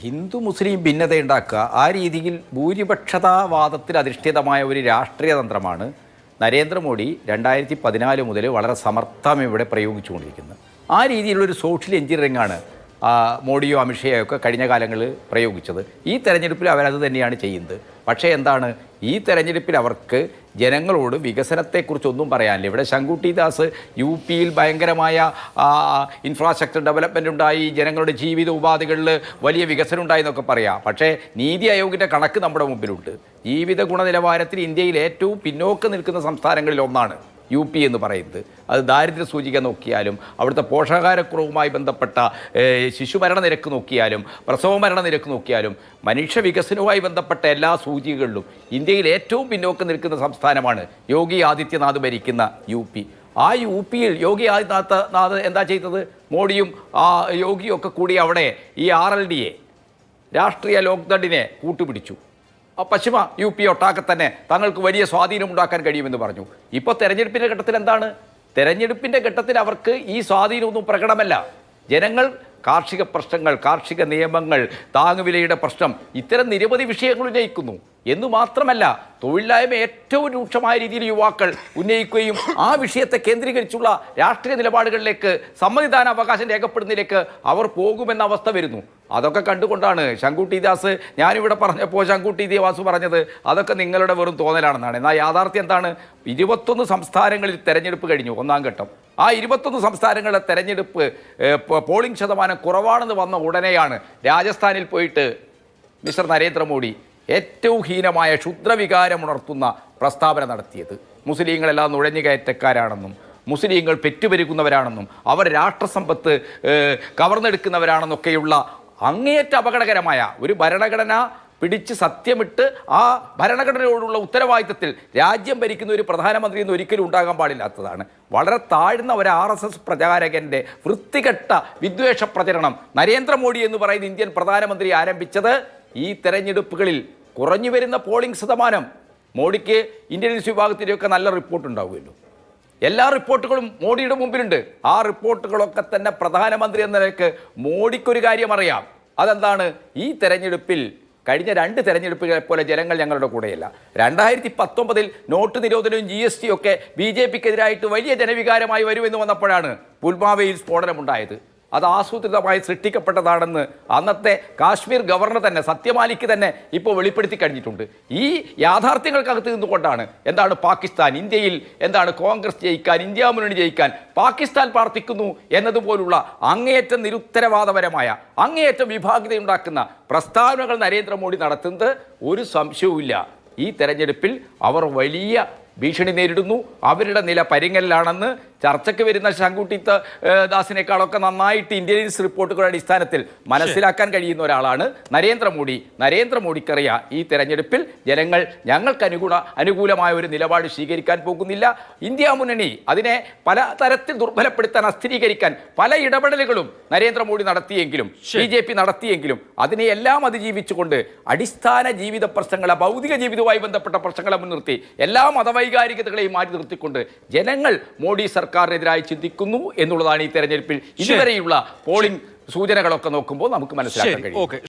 ഹിന്ദു മുസ്ലിം ഭിന്നതയുണ്ടാക്കുക ആ രീതിയിൽ ഭൂരിപക്ഷതാവാദത്തിൽ അധിഷ്ഠിതമായ ഒരു രാഷ്ട്രീയ തന്ത്രമാണ് നരേന്ദ്രമോദി 2014 മുതൽ വളരെ സമർത്ഥം ഇവിടെ പ്രയോഗിച്ചുകൊണ്ടിരിക്കുന്നത്. ആ രീതിയിലുള്ളൊരു സോഷ്യൽ എഞ്ചിനീയറിംഗാണ് മോഡിയോ അമിത്ഷയോ ഒക്കെ കഴിഞ്ഞ കാലങ്ങളിൽ പ്രയോഗിച്ചത്. ഈ തെരഞ്ഞെടുപ്പിൽ അവരത് തന്നെയാണ് ചെയ്യുന്നത്. പക്ഷേ എന്താണ്, ഈ തെരഞ്ഞെടുപ്പിൽ അവർക്ക് ജനങ്ങളോട് വികസനത്തെക്കുറിച്ചൊന്നും പറയാനില്ല. ഇവിടെ ശങ്കുട്ടി ദാസ് യു.പിയിൽ ഭയങ്കരമായ ഇൻഫ്രാസ്ട്രക്ചർ ഡെവലപ്മെൻ്റ് ഉണ്ടായി, ജനങ്ങളുടെ ജീവിത ഉപാധികളിൽ വലിയ വികസനം ഉണ്ടായി എന്നൊക്കെ പറയാം. പക്ഷേ നീതി ആയോഗിൻ്റെ കണക്ക് നമ്മുടെ മുമ്പിലുണ്ട്. ജീവിത ഗുണനിലവാരത്തിൽ ഇന്ത്യയിൽ ഏറ്റവും പിന്നോക്കം നിൽക്കുന്ന സംസ്ഥാനങ്ങളിൽ ഒന്നാണ് യു.പി എന്ന് പറയുന്നത്. അത് ദാരിദ്ര്യ സൂചിക നോക്കിയാലും, അവിടുത്തെ പോഷകാഹാരക്കുറവുമായി ബന്ധപ്പെട്ട ശിശുമരണ നിരക്ക് നോക്കിയാലും, പ്രസവ മരണ നിരക്ക് നോക്കിയാലും, മനുഷ്യ വികസനവുമായി ബന്ധപ്പെട്ട എല്ലാ സൂചികകളിലും ഇന്ത്യയിൽ ഏറ്റവും പിന്നോക്കം നിൽക്കുന്ന സംസ്ഥാനമാണ് യോഗി ആദിത്യനാഥ് ഭരിക്കുന്ന യു.പി. ആ യു.പിയിൽ യോഗി ആദിത്യനാഥ് എന്താ ചെയ്തത്? മോഡിയും യോഗിയും ഒക്കെ കൂടി അവിടെ ഈ RLDയെ രാഷ്ട്രീയ ലോക്ദളിനെ കൂട്ടുപിടിച്ചു. പശ്ചിമ യു.പി ഒട്ടാകെ തന്നെ തങ്ങൾക്ക് വലിയ സ്വാധീനമുണ്ടാക്കാൻ കഴിയുമെന്ന് പറഞ്ഞു. ഇപ്പോൾ തെരഞ്ഞെടുപ്പിൻ്റെ ഘട്ടത്തിൽ എന്താണ്? തെരഞ്ഞെടുപ്പിൻ്റെ ഘട്ടത്തിൽ അവർക്ക് ഈ സ്വാധീനമൊന്നും പ്രകടമല്ല. ജനങ്ങൾ കാർഷിക പ്രശ്നങ്ങൾ, കാർഷിക നിയമങ്ങൾ, താങ്ങുവിലയുടെ പ്രശ്നം, ഇത്തരം നിരവധി വിഷയങ്ങൾ ഉന്നയിക്കുന്നു. എന്നു മാത്രമല്ല, തൊഴിലില്ലായ്മ ഏറ്റവും രൂക്ഷമായ രീതിയിൽ യുവാക്കൾ ഉന്നയിക്കുകയും ആ വിഷയത്തെ കേന്ദ്രീകരിച്ചുള്ള രാഷ്ട്രീയ നിലപാടുകളിലേക്ക്, സമ്മതിദാനാവകാശം രേഖപ്പെടുന്നതിലേക്ക് അവർ പോകുമെന്ന അവസ്ഥ വരുന്നു. അതൊക്കെ കണ്ടുകൊണ്ടാണ് ശങ്കുട്ടി ദാസ്, ഞാനിവിടെ പറഞ്ഞപ്പോൾ ശങ്കുട്ടി ദാസ് പറഞ്ഞത് അതൊക്കെ നിങ്ങളുടെ വെറും തോന്നലാണെന്നാണ്. എന്നാൽ യാഥാർത്ഥ്യം എന്താണ്? 21 സംസ്ഥാനങ്ങളിൽ തെരഞ്ഞെടുപ്പ് കഴിഞ്ഞു, ഒന്നാം ഘട്ടം. ആ 21 സംസ്ഥാനങ്ങളിലെ തെരഞ്ഞെടുപ്പ് പോളിംഗ് ശതമാനം കുറവാണെന്ന് വന്ന ഉടനെയാണ് രാജസ്ഥാനിൽ പോയിട്ട് മിസ്റ്റർ നരേന്ദ്രമോദി ഏറ്റവും ഹീനമായ ക്ഷുദ്രവികാരമുണർത്തുന്ന പ്രസ്താവന നടത്തിയത്. മുസ്ലിങ്ങളെല്ലാം നുഴഞ്ഞുകയറ്റക്കാരാണെന്നും, മുസ്ലിങ്ങൾ പെറ്റുപെരുകുന്നവരാണെന്നും, അവർ രാഷ്ട്രസമ്പത്ത് കവർന്നെടുക്കുന്നവരാണെന്നൊക്കെയുള്ള അങ്ങേയറ്റ അപകടകരമായ ഒരു ഭരണഘടന പിടിച്ച് സത്യമിട്ട് ആ ഭരണഘടനയോടുള്ള ഉത്തരവാദിത്തത്തിൽ രാജ്യം ഭരിക്കുന്ന ഒരു പ്രധാനമന്ത്രി എന്ന് ഒരിക്കലും ഉണ്ടാകാൻ പാടില്ലാത്തതാണ്. വളരെ താഴ്ന്ന ഒരു RSS പ്രചാരകൻ്റെ വൃത്തികെട്ട വിദ്വേഷ പ്രചരണം നരേന്ദ്രമോദി എന്ന് പറയുന്ന ഇന്ത്യൻ പ്രധാനമന്ത്രി ആരംഭിച്ചത് ഈ തെരഞ്ഞെടുപ്പുകളിൽ കുറഞ്ഞു വരുന്ന പോളിംഗ് ശതമാനം. മോഡിക്ക് ഇന്റലിജൻസ് വിഭാഗത്തിൻ്റെയൊക്കെ നല്ല റിപ്പോർട്ട് ഉണ്ടാവുമല്ലോ. എല്ലാ റിപ്പോർട്ടുകളും മോഡിയുടെ മുമ്പിലുണ്ട്. ആ റിപ്പോർട്ടുകളൊക്കെ തന്നെ പ്രധാനമന്ത്രി എന്ന നിലയ്ക്ക് മോഡിക്കൊരു കാര്യം അറിയാം. അതെന്താണ്? ഈ തെരഞ്ഞെടുപ്പിൽ കഴിഞ്ഞ 2 തെരഞ്ഞെടുപ്പുകളെ പോലെ ജനങ്ങൾ ഞങ്ങളുടെ കൂടെയല്ല. 2019 നോട്ട് നിരോധനവും GST ഒക്കെ BJPക്കെതിരായിട്ട് വലിയ ജനവികാരമായി വരുമെന്ന് വന്നപ്പോഴാണ് പുൽവാമയിൽ സ്ഫോടനമുണ്ടായത്. അത് ആസൂത്രിതമായി സൃഷ്ടിക്കപ്പെട്ടതാണെന്ന് അന്നത്തെ കാശ്മീർ ഗവർണർ തന്നെ, സത്യമാലിക്ക് തന്നെ ഇപ്പോൾ വെളിപ്പെടുത്തി കഴിഞ്ഞിട്ടുണ്ട്. ഈ യാഥാർത്ഥ്യങ്ങൾക്കകത്ത് നിന്നുകൊണ്ടാണ് എന്താണ് പാകിസ്ഥാൻ, ഇന്ത്യയിൽ എന്താണ് കോൺഗ്രസ് ജയിക്കാൻ, ഇന്ത്യ മുന്നണി ജയിക്കാൻ പാകിസ്ഥാൻ പ്രാർത്ഥിക്കുന്നു എന്നതുപോലുള്ള അങ്ങേയറ്റം നിരുത്തരവാദപരമായ, അങ്ങേയറ്റം വിഭാഗീയതയുണ്ടാക്കുന്ന പ്രസ്താവനകൾ നരേന്ദ്രമോദി നടത്തുന്നത് ഒരു സംശയവുമില്ല. ഈ തെരഞ്ഞെടുപ്പിൽ അവർ വലിയ ഭീഷണി നേരിടുന്നു. അവരുടെ നില പരിങ്ങലിലാണെന്ന് ചർച്ചയ്ക്ക് വരുന്ന ശങ്കുട്ടി ദാസിനേക്കാളൊക്കെ നന്നായിട്ട് ഇന്റലിജൻസ് റിപ്പോർട്ടുകളുടെ അടിസ്ഥാനത്തിൽ മനസ്സിലാക്കാൻ കഴിയുന്ന ഒരാളാണ് നരേന്ദ്രമോദി. നരേന്ദ്രമോദിക്കറിയാം ഈ തെരഞ്ഞെടുപ്പിൽ ജനങ്ങൾ ഞങ്ങൾക്ക് അനുകൂലമായ ഒരു നിലപാട് സ്വീകരിക്കാൻ പോകുന്നില്ല. ഇന്ത്യ മുന്നണി അതിനെ പല തരത്തിൽ ദുർബലപ്പെടുത്താൻ, അസ്ഥിരീകരിക്കാൻ പല ഇടപെടലുകളും നരേന്ദ്രമോദി നടത്തിയെങ്കിലും, BJP നടത്തിയെങ്കിലും അതിനെ എല്ലാം അതിജീവിച്ചുകൊണ്ട് അടിസ്ഥാന ജീവിത പ്രശ്നങ്ങളെ, ഭൗതിക ജീവിതവുമായി ബന്ധപ്പെട്ട പ്രശ്നങ്ങളെ മുൻനിർത്തി എല്ലാ മതവൈകാരികതകളെയും മാറ്റി നിർത്തിക്കൊണ്ട് ജനങ്ങൾ മോഡി സർക്കാരിനെതിരായി ചിന്തിക്കുന്നു എന്നുള്ളതാണ് ഈ തെരഞ്ഞെടുപ്പിൽ ഇതുവരെയുള്ള പോളിംഗ് സൂചനകളൊക്കെ നോക്കുമ്പോൾ നമുക്ക് മനസ്സിലാക്കാൻ കഴിയും.